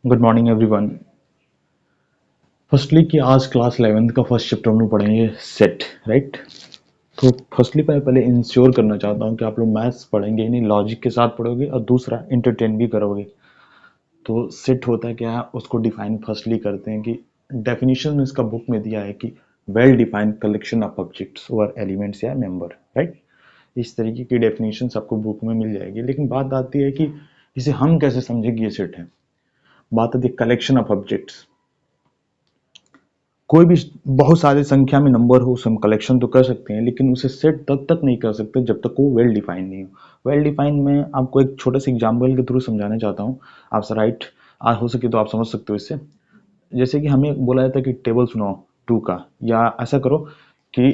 Good morning everyone. Firstly कि आज class 11th का फर्स्ट चैप्टर हम लोग पढ़ेंगे सेट, राइट। तो फर्स्टली मैं पहले इंश्योर करना चाहता हूँ कि आप लोग मैथ्स पढ़ेंगे नहीं, लॉजिक के साथ पढ़ोगे और दूसरा इंटरटेन भी करोगे। तो सेट होता क्या है उसको डिफाइन फर्स्टली करते हैं कि डेफिनेशन इसका बुक में दिया है कि well defined collection of objects और एलिमेंट्स या मेंबर, राइट। इस तरीके की डेफिनेशन आपको बुक में मिल जाएगी, लेकिन बात आती है कि इसे हम कैसे समझें कि ये सेट है। बात आती है कलेक्शन ऑफ ऑब्जेक्ट्स। कोई भी बहुत सारी संख्या में नंबर हो उसे हम कलेक्शन तो कर सकते हैं, लेकिन उसे सेट तब तक नहीं कर सकते जब तक वो वेल डिफाइन नहीं हो। वेल डिफाइन में आपको एक छोटे से एग्जाम्पल के थ्रू समझाना चाहता हूँ। आप राइट हो सके तो आप समझ सकते हो इससे। जैसे कि हमें बोला जाता है कि टेबल सुनाओ टू का, या ऐसा करो कि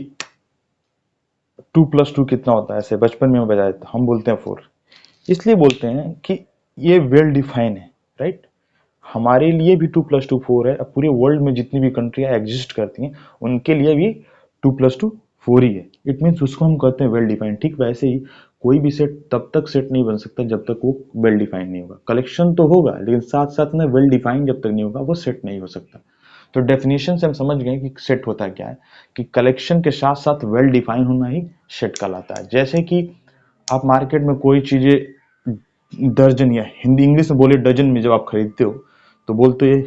2 + 2 कितना होता है। ऐसे बचपन में बताया था, हम बोलते हैं 4। इसलिए बोलते हैं कि ये वेल डिफाइन है, राइट। हमारे लिए भी 2 + 2 4 है। अब पूरे वर्ल्ड में जितनी भी कंट्रियां एग्जिस्ट करती हैं उनके लिए भी 2 + 2 4 ही है। इट मीन्स उसको हम कहते हैं वेल डिफाइंड। ठीक वैसे ही कोई भी सेट तब तक सेट नहीं बन सकता जब तक वो वेल डिफाइंड नहीं होगा। कलेक्शन तो होगा लेकिन साथ साथ में वेल डिफाइंड जब तक नहीं होगा वो सेट नहीं हो सकता। तो डेफिनेशन से हम समझ गए कि सेट होता क्या है, कि कलेक्शन के साथ साथ वेल डिफाइन होना ही सेट कहलाता है। जैसे कि आप मार्केट में कोई चीजें दर्जन या हिंदी इंग्लिश में बोले डजन में जब आप खरीदते हो तो बोलते हो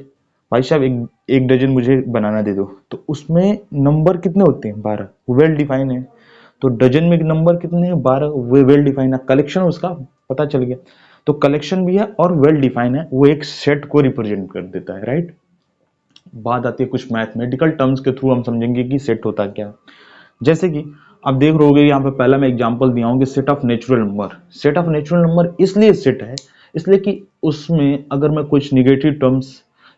भाई साहब एक एक डजन मुझे बनाना दे दो। तो उसमें नंबर कितने होते हैं? 12। वेल डिफाइन है। तो डजन में नंबर कितने हैं? 12। वो वेल डिफाइन है, कलेक्शन उसका पता चल गया। तो कलेक्शन भी है और वेल डिफाइन है, वो एक सेट को रिप्रेजेंट कर देता है, राइट। बात आती है कुछ मैथमेटिकल टर्म्स के थ्रू हम समझेंगे कि सेट होता क्या है। जैसे कि आप देख रहे होगे यहाँ पे पहला मैं एग्जांपल दिया हूँ कि set of natural number. Set of natural number इसलिए सेट है, इसलिए कि उसमें अगर मैं कुछ निगेटिव टर्म्स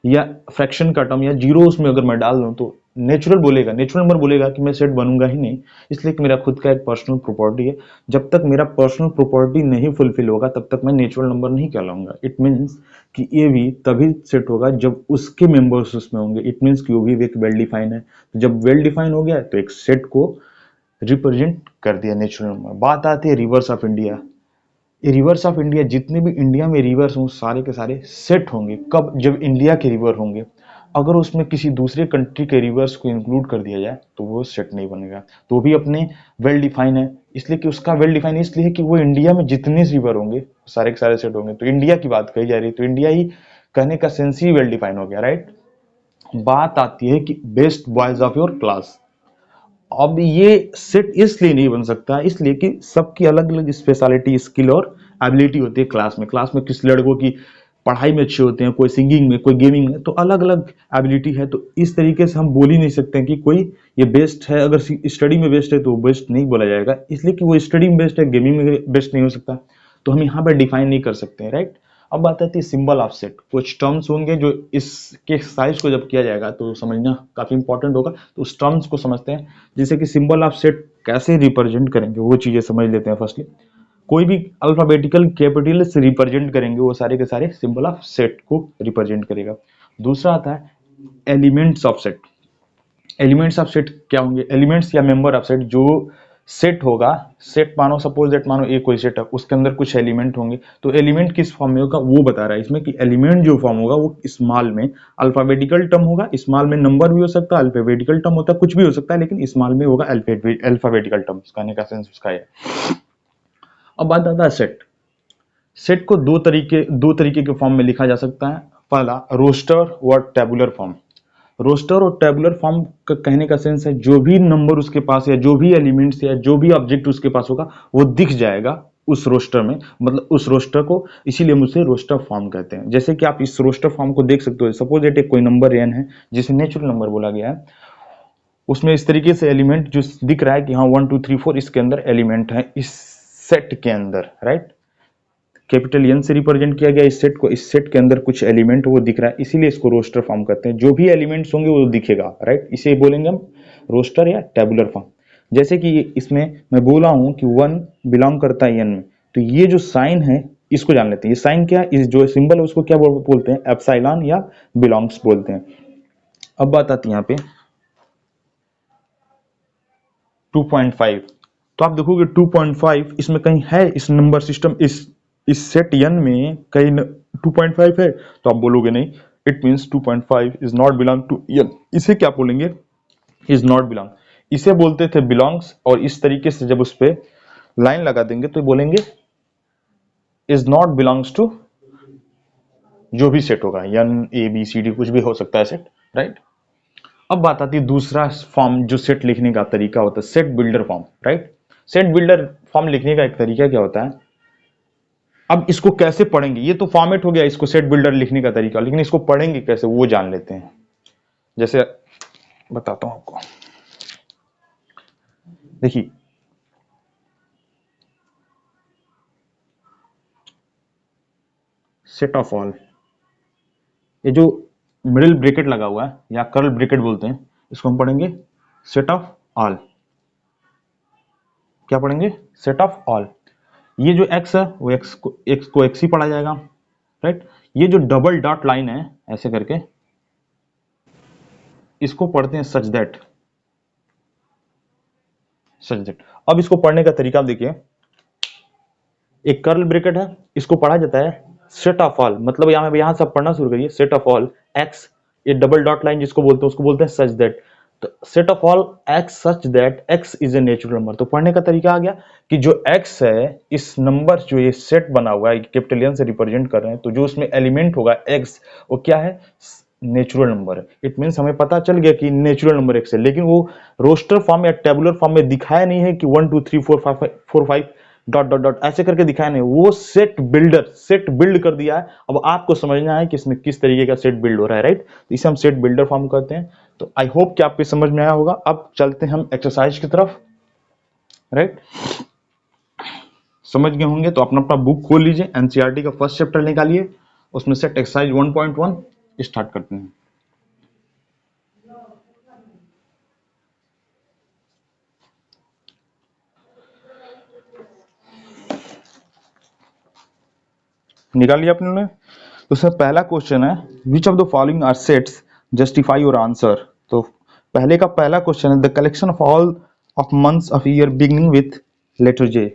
या फ्रैक्शन का टर्म या जीरो उसमें अगर मैं डाल दूं तो नेचुरल बोलेगा, नेचुरल नंबर बोलेगा कि मैं सेट बनूंगा ही नहीं। इसलिए कि मेरा खुद का एक पर्सनल प्रॉपर्टी है। जब तक मेरा पर्सनल प्रॉपर्टी नहीं फुलफिल होगा तब तक मैं नेचुरल नंबर नहीं कहलाऊंगा। इट मीन्स कि ये भी तभी सेट होगा जब उसके मेंबर्स उसमें होंगे। इट मीन्स कि वो भी एक वेल डिफाइन है। तो जब वेल डिफाइन हो गया तो एक सेट को रिप्रेजेंट कर दिया नेचुरल नंबर। बात आती है रिवर्स ऑफ इंडिया। ये रिवर्स ऑफ इंडिया जितने भी इंडिया में रिवर्स हों सारे के सारे सेट होंगे। कब? जब इंडिया के रिवर होंगे। अगर उसमें किसी दूसरे कंट्री के रिवर्स को इंक्लूड कर दिया जाए तो वो सेट नहीं बनेगा। तो वो भी अपने वेल डिफाइन है, इसलिए कि उसका वेल डिफाइन इसलिए है कि वो इंडिया में जितने रिवर होंगे सारे के सारे सेट होंगे। तो इंडिया की बात कही जा रही है तो इंडिया ही कहने का सेंस ही वेल डिफाइन हो गया, राइट। बात आती है कि best boys of your class. अब ये सेट इसलिए नहीं बन सकता इसलिए कि सबकी अलग अलग स्पेशलिटी स्किल और एबिलिटी होती है। क्लास में किस लड़कों की पढ़ाई में अच्छे होते हैं, कोई सिंगिंग में, कोई गेमिंग में, तो अलग अलग एबिलिटी है। तो इस तरीके से हम बोल ही नहीं सकते हैं कि कोई ये बेस्ट है। अगर स्टडी में बेस्ट है तो बेस्ट नहीं बोला जाएगा, इसलिए कि वो स्टडी में बेस्ट है, गेमिंग में बेस्ट नहीं हो सकता। तो हम यहाँ पर डिफाइन नहीं कर सकते हैं, राइट। अब बात आती है सिंबल ऑफ सेट। कुछ टर्म्स होंगे जो इसके साइज को जब किया जाएगा तो समझना काफी इंपॉर्टेंट होगा। तो उस टर्म्स को समझते हैं, जैसे कि सिंबल ऑफ सेट कैसे रिप्रेजेंट करेंगे वो चीजें समझ लेते हैं। फर्स्टली कोई भी अल्फाबेटिकल कैपिटल से रिप्रेजेंट करेंगे वो सारे के सारे सिंबल ऑफ सेट को रिप्रेजेंट करेगा। दूसरा आता है elements of set. Elements of set क्या होंगे? एलिमेंट्स या मेंबर ऑफ सेट। जो सेट होगा, सेट मानो सपोज दैट मानो एक कोई सेट है, उसके अंदर कुछ एलिमेंट होंगे। तो एलिमेंट किस फॉर्म में होगा वो बता रहा है इसमें कि एलिमेंट जो फॉर्म होगा वो स्मॉल में अल्फाबेटिकल टर्म होगा। स्मॉल में नंबर भी हो सकता है, अल्फाबेटिकल टर्म होता है, कुछ भी हो सकता है, लेकिन स्मॉल में होगा अल्फाबेटिकल टर्म। कहने का सेंस उसका है। अब बात आता है सेट। सेट को दो तरीके के फॉर्म में लिखा जा सकता है। पहला रोस्टर और टेबुलर फॉर्म। रोस्टर और टेबुलर फॉर्म का कहने का सेंस है जो भी नंबर उसके पास या जो भी एलिमेंट्स या जो भी ऑब्जेक्ट उसके पास होगा वो दिख जाएगा उस रोस्टर में, मतलब उस रोस्टर को। इसीलिए हम उसे रोस्टर फॉर्म कहते हैं। जैसे कि आप इस रोस्टर फॉर्म को देख सकते हो। सपोज दैट एक कोई नंबर n है जिसे नेचुरल नंबर बोला गया है, उसमें इस तरीके से एलिमेंट जो दिख रहा है कि हाँ 1 2 3 4 इसके अंदर एलिमेंट है इस सेट के अंदर, राइट। कैपिटल एन से रिप्रेजेंट किया गया इस सेट को। इस सेट के अंदर कुछ एलिमेंट वो दिख रहा है, इसीलिए इसको रोस्टर फॉर्म करते हैं। जो भी एलिमेंट्स होंगे वो दिखेगा, राइट। इसे बोलेंगे हम रोस्टर या टेबुलर फॉर्म। जैसे कि इसमें मैं बोला हूं कि 1 बिलोंग करता है एन में, तो ये जो साइन है इसको जान लेते हैं। ये साइन क्या है, इस जो सिंबल है उसको क्या बोलते हैं? एप्सिलॉन या बिलोंग्स बोलते हैं। अब बात आती है यहाँ पे 2.5। तो आप देखोगे 2.5 इसमें कहीं है इस नंबर सिस्टम, इस इस सेट n में कहीं 2.5 है, तो आप बोलोगे नहीं, it means 2.5 is not belong to n। इसे क्या बोलेंगे, इज नॉट बिलोंग। इसे बोलते थे बिलोंग्स, और इस तरीके से जब उस पर लाइन लगा देंगे तो बोलेंगे इज नॉट बिलोंग्स टू जो भी सेट होगा, n a b c d कुछ भी हो सकता है सेट, राइट। अब बात आती है दूसरा फॉर्म जो सेट लिखने का तरीका होता है, set builder form, right. Set builder form लिखने का एक तरीका क्या होता है, अब इसको कैसे पढ़ेंगे, ये तो फॉर्मेट हो गया इसको सेट बिल्डर लिखने का तरीका, लेकिन इसको पढ़ेंगे कैसे वो जान लेते हैं। जैसे बताता हूं आपको, देखिए सेट ऑफ ऑल, ये जो मिडिल ब्रैकेट लगा हुआ है या कर्ल ब्रैकेट बोलते हैं, इसको हम पढ़ेंगे सेट ऑफ ऑल। क्या पढ़ेंगे, सेट ऑफ ऑल। ये जो x है वो x को x ही पढ़ा जाएगा, राइट। ये जो डबल डॉट लाइन है ऐसे करके, इसको पढ़ते हैं सच दैट, सच दैट। अब इसको पढ़ने का तरीका देखिए, एक कर्ल ब्रैकेट है, इसको पढ़ा जाता है सेट ऑफ ऑल, मतलब यहां से पढ़ना शुरू करिए, सेट ऑफ ऑल x, ये डबल डॉट लाइन जिसको बोलते हैं उसको बोलते हैं सच दैट। तो set of all x such that x is a natural number. तो पढ़ने का तरीका आ गया कि जो x है, इस नंबर जो ये सेट बना हुआ है कैपिटल N से रिप्रेजेंट कर रहे हैं, तो जो उसमें एलिमेंट होगा x, वो क्या है, नेचुरल नंबर है। इट मीन्स हमें पता चल गया कि नेचुरल नंबर x है, लेकिन वो रोस्टर फॉर्म या टेबुलर फॉर्म में दिखाया नहीं है कि 1 2 3 4 5 डॉट डॉट डॉट ऐसे करके दिखाया नहीं, वो सेट बिल्डर, सेट बिल्ड कर दिया है। अब आपको समझना है कि इसमें किस तरीके का सेट बिल्ड हो रहा है, राइट। तो इसे हम सेट बिल्डर फॉर्म कहते हैं। तो आई होप कि आपको समझ में आया होगा। अब चलते हैं हम एक्सरसाइज की तरफ, राइट। समझ गए होंगे तो अपना अपना बुक खोल लीजिए, एनसीईआरटी का फर्स्ट चैप्टर निकालिए, उसमें सेट एक्सरसाइज 1.1 स्टार्ट करते हैं। निकाल लिया आपने लोगों ने? तो सर पहला क्वेश्चन है, which of the following are sets justify your answer. तो पहले का पहला क्वेश्चन है, the collection of all of months of year beginning with letter J.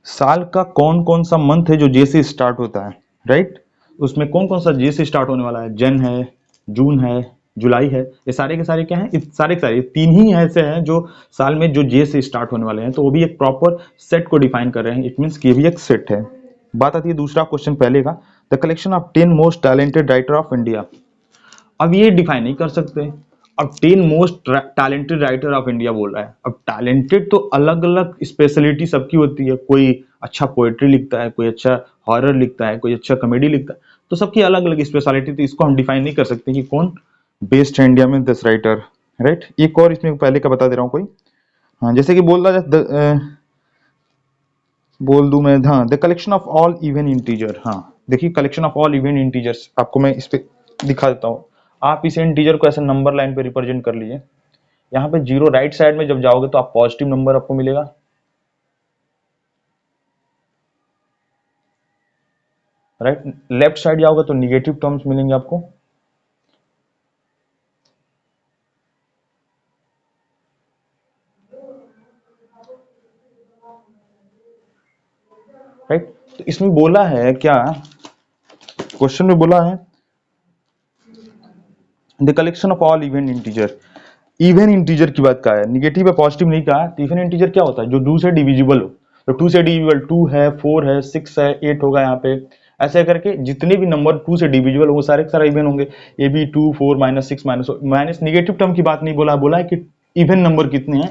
साल का कौन कौन सा मंथ है जो जे से स्टार्ट होता है, राइट। उसमें कौन कौन सा जे से स्टार्ट होने वाला है, जन है, जून है, जुलाई है, ये सारे के सारे क्या हैं, सारे के सारे तीन ही ऐसे हैं जो साल में जो जे से स्टार्ट होने वाले हैं, तो वो भी एक प्रॉपर सेट को डिफाइन कर रहे हैं। इट मीन्स कि ये भी एक सेट है। बात आती है दूसरा क्वेश्चन पहले का, the collection of 10 most talented writer of India. अब ये डिफाइन नहीं कर सकते, अब 10 most talented writer of India बोल रहा है। अब टैलेंटेड तो अलग अलग स्पेशलिटी सबकी होती है, कोई अच्छा पोएट्री लिखता है, कोई अच्छा हॉरर लिखता है, कोई अच्छा कॉमेडी लिखता है, तो सबकी अलग अलग स्पेशलिटी, तो इसको हम डिफाइन नहीं कर सकते कि कौन बेस्ट है इंडिया में 10 राइटर, राइट। एक और इसमें पहले का बता दे रहा हूँ कोई, हाँ जैसे कि बोल रहा है, बोल दूं मैं, हाँ the collection of all even integer. हाँ देखिए, collection of all even integers आपको मैं इस पे दिखा देता हूँ। आप इस इंटीजर को ऐसे नंबर लाइन पे रिप्रेजेंट कर लीजिए, यहाँ पे जीरो राइट साइड में जब जाओगे तो आप पॉजिटिव नंबर आपको मिलेगा, राइट। लेफ्ट साइड जाओगे तो निगेटिव टर्म्स मिलेंगे आपको, राइट। तो इसमें बोला है क्या, क्वेश्चन में बोला है the collection of all even integer. Even integer की बात कहा है, निगेटिव या पॉजिटिव नहीं कहा। तो इवन इंटीजर क्या होता है, जो 2 से डिविजिबल हो। तो 2 से डिविजिबल 2 है, 4 है, 6 है, 8 होगा यहाँ पे, ऐसे करके जितने भी नंबर 2 से डिविजिबल हो वो सारे के सारे इवन होंगे। A B 2 4 -6 minus negative term की बात नहीं बोला, बोला है कि इवन नंबर कितने हैं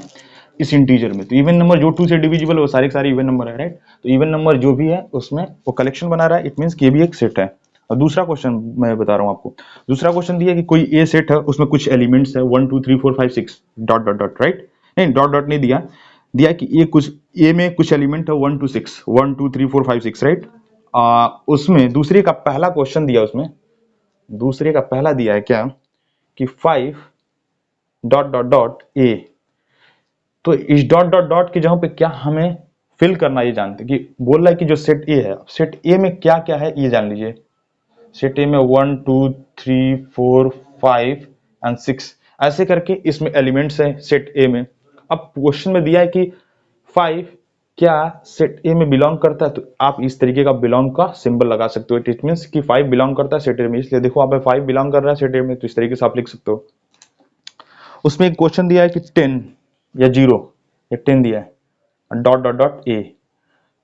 इस इंटीजर में। तो इवन नंबर जो 2 से डिविजिबल है वो सारे के सारे इवन नंबर है, राइट। तो इवन नंबर जो भी है उसमें वो कलेक्शन बना रहा है, इट मीन्स कि ये भी एक सेट है। और दूसरा क्वेश्चन मैं बता रहा हूँ आपको, दूसरा क्वेश्चन दिया कि कोई ए सेट है, उसमें कुछ एलिमेंट्स है 1 2 3 4 5 6 डॉट डॉट डॉट, राइट। नहीं डॉट डॉट नहीं दिया, दिया कि ए कुछ ए में कुछ एलिमेंट है 1 2 6 1 2 3 4 5 6, राइट। उसमें दूसरे का पहला क्वेश्चन दिया, उसमें दूसरे का पहला दिया है क्या कि 5 डॉट डॉट डॉट ए। तो इस डॉट डॉट डॉट की जगह पे क्या हमें फिल करना, ये जानते कि बोल रहा है कि जो सेट ए है, सेट ए में क्या क्या है ये जान लीजिए। सेट ए में 1 2 3 4 5 एंड 6 ऐसे करके इसमें एलिमेंट्स हैं सेट ए में। अब क्वेश्चन में दिया है कि 5 क्या सेट ए में बिलोंग करता है, तो आप इस तरीके का बिलोंग का सिंबल लगा सकते हो। इट मींस कि 5 बिलोंग करता है सेट ए में, इसलिए देखो आप 5 बिलोंग कर रहा है सेट ए में, तो इस तरीके से आप लिख सकते हो। उसमें एक क्वेश्चन दिया है कि 10 या 0 या 10 दिया है डॉट डॉट डॉट ए,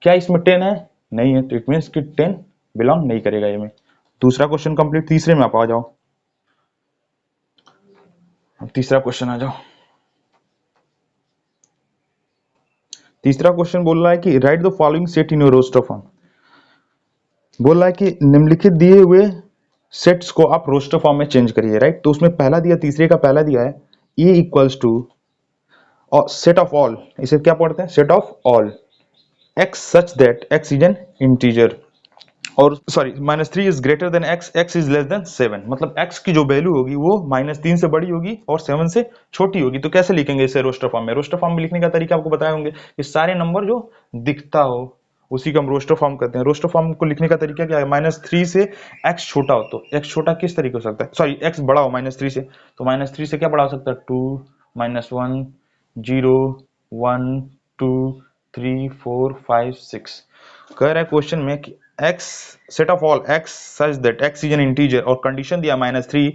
क्या इसमें 10 है? नहीं है, तो इट मींस कि 10 बिलोंग नहीं करेगा ए में। दूसरा क्वेश्चन कंप्लीट। तीसरे में आप आ जाओ, तीसरा क्वेश्चन आ जाओ। तीसरा क्वेश्चन बोल रहा है कि write the following set in your roster form. बोल रहा है कि निम्नलिखित दिए हुए सेट्स को आप रोस्टर फॉर्म में चेंज करिए, राइट। तो उसमें पहला दिया, तीसरे का पहला दिया है ए इक्वल्स टू और सेट ऑफ ऑल, इसे क्या पढ़ते हैं, set of all x such that x is an integer, और sorry -3 is greater than x, x is less than 7, मतलब एक्स की जो वैल्यू होगी वो -3 से बड़ी होगी और 7 से छोटी होगी। तो कैसे लिखेंगे इसे रोस्टर फॉर्म में? रोस्टर फॉर्म में लिखने का तरीका आपको बताए होंगे कि सारे नंबर जो दिखता हो उसी का हम रोस्टर फॉर्म कहते हैं। रोस्टर फॉर्म को लिखने का तरीका क्या है? -3 से एक्स छोटा हो, तो एक्स छोटा किस तरीके हो सकता है, सॉरी एक्स बड़ा हो -3 से, तो -3 से क्या बड़ा हो सकता है, 2 -1 0 1 2 3 4 5 6। कह रहा है क्वेश्चन में कि x set of all x such that x is an integer, और कंडीशन दिया -3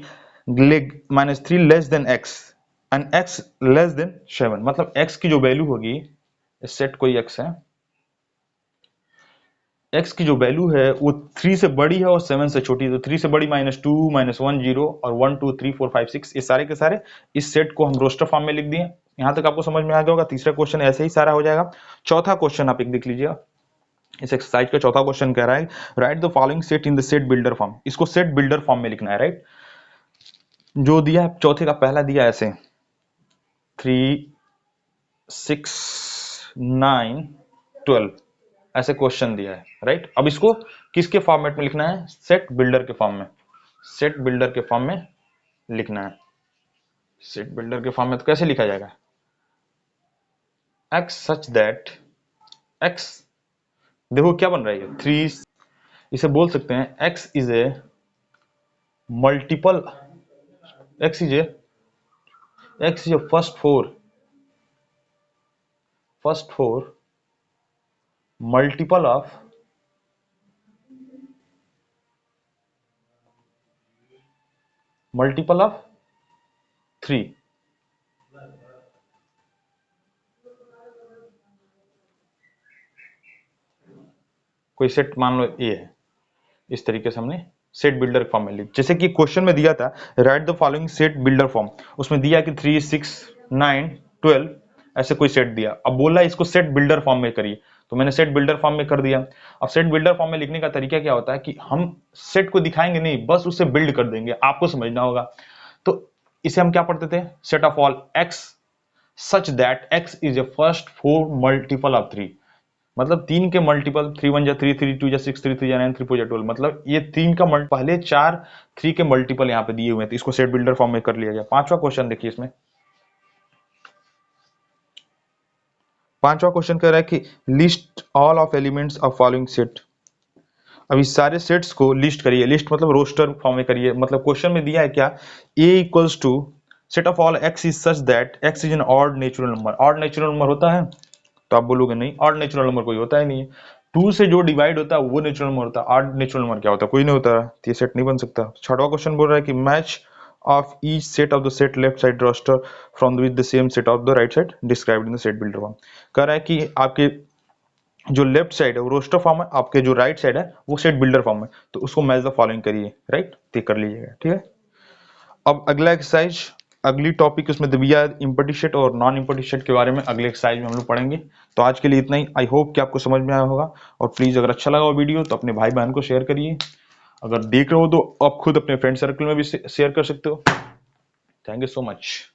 less than x and x less than 7, मतलब x की जो वैल्यू होगी, इस सेट कोई x है, x की जो वैल्यू है वो 3 से बड़ी है और 7 से छोटी है। तो 3 से बड़ी -2 -1 0 और 1 2 3 4 5 6, ये सारे के सारे इस सेट को हम रोस्टर फॉर्म में लिख दिए। यहां तक आपको समझ में आ गया होगा। तीसरा क्वेश्चन ऐसे ही सारा हो जाएगा। चौथा क्वेश्चन आप एक देख लीजिए। इस एक्सरसाइज का चौथा क्वेश्चन कह रहा है right the following set in the set builder form. इसको सेट बिल्डर फॉर्म में लिखना है, राइट। जो दिया है चौथे का पहला दिया ऐसे 3 6 9 12, ऐसे क्वेश्चन दिया है, राइट। अब इसको किसके फॉर्मेट में लिखना है? सेट बिल्डर के फॉर्म में, सेट बिल्डर के फॉर्म में लिखना है। सेट बिल्डर के फॉर्म में तो कैसे लिखा जाएगा? x सच दैट x, देखो क्या बन रहा है, 3, इसे बोल सकते हैं x is a multiple, x is a first four multiple of multiple of 3। कोई सेट मान लो ए है, इस तरीके से हमने सेट बिल्डर फॉर्म में लिख, जैसे कि क्वेश्चन में दिया था right the following set builder form, उसमें दिया कि 3 6 9 12 ऐसे कोई सेट दिया। अब बोला इसको सेट बिल्डर फॉर्म में करिए, तो मैंने सेट बिल्डर फॉर्म में कर दिया। अब सेट बिल्डर फॉर्म में लिखने का तरीका क्या होता है कि हम सेट को दिखाएंगे नहीं, बस उसे बिल्ड कर देंगे, आपको समझना होगा। तो इसे हम क्या पढ़ते थे? Set of all x such that x is a first 4 multiple of 3, मतलब 3 के मल्टीपल, 3 1 जा 3 3 2 जा 6 3 3 जा 9 3 4 जा 12, मतलब ये 3 का पहले 4 3 के मल्टीपल यहाँ पे दिए हुए हैं, तो इसको सेट बिल्डर फॉर्म में कर लिया गया। पांचवा क्वेश्चन देखिए, इसमें पांचवा क्वेश्चन कह रहा है कि list all of elements of following set. अब इस सारे सेट्स को लिस्ट करिए, लिस्ट मतलब रोस्टर फॉर्म में करिए। मतलब क्वेश्चन में दिया है क्या, a equals to set of all x is such that x is an odd natural number. Odd natural number होता है? तो आप बोलोगे नहीं, ऑड नेचुरल नंबर कोई होता ही नहीं है। 2 से जो डिवाइड होता है वो नेचुरल नंबर होता है, ऑड नेचुरल नंबर क्या होता है? कोई नहीं होता, तो ये सेट नहीं बन सकता। छठवां क्वेश्चन बोल रहा है कि match of each set of the set left side roster from with the same set of the right side described in the set builder form. कह रहा है कि आपके जो लेफ्ट साइड है वो रोस्टर फॉर्म है, आपके जो राइट साइड है वो सेट बिल्डर फॉर्म है, तो उसको मैच द फॉलोइंग करिए, राइट, तो कर लीजिएगा, ठीक है। अब अगला एक्सरसाइज, अगली टॉपिक उसमें दिया इम्पटी सेट और नॉन इम्पटी सेट के बारे में अगले एक्सरसाइज में हम लोग पढ़ेंगे। तो आज के लिए इतना ही। आई होप कि आपको समझ में आया होगा, और प्लीज अगर अच्छा लगा वो वीडियो तो अपने भाई बहन को शेयर करिए। अगर देख रहे हो तो आप खुद अपने फ्रेंड सर्कल में भी शेयर कर सकते हो। Thank you so much.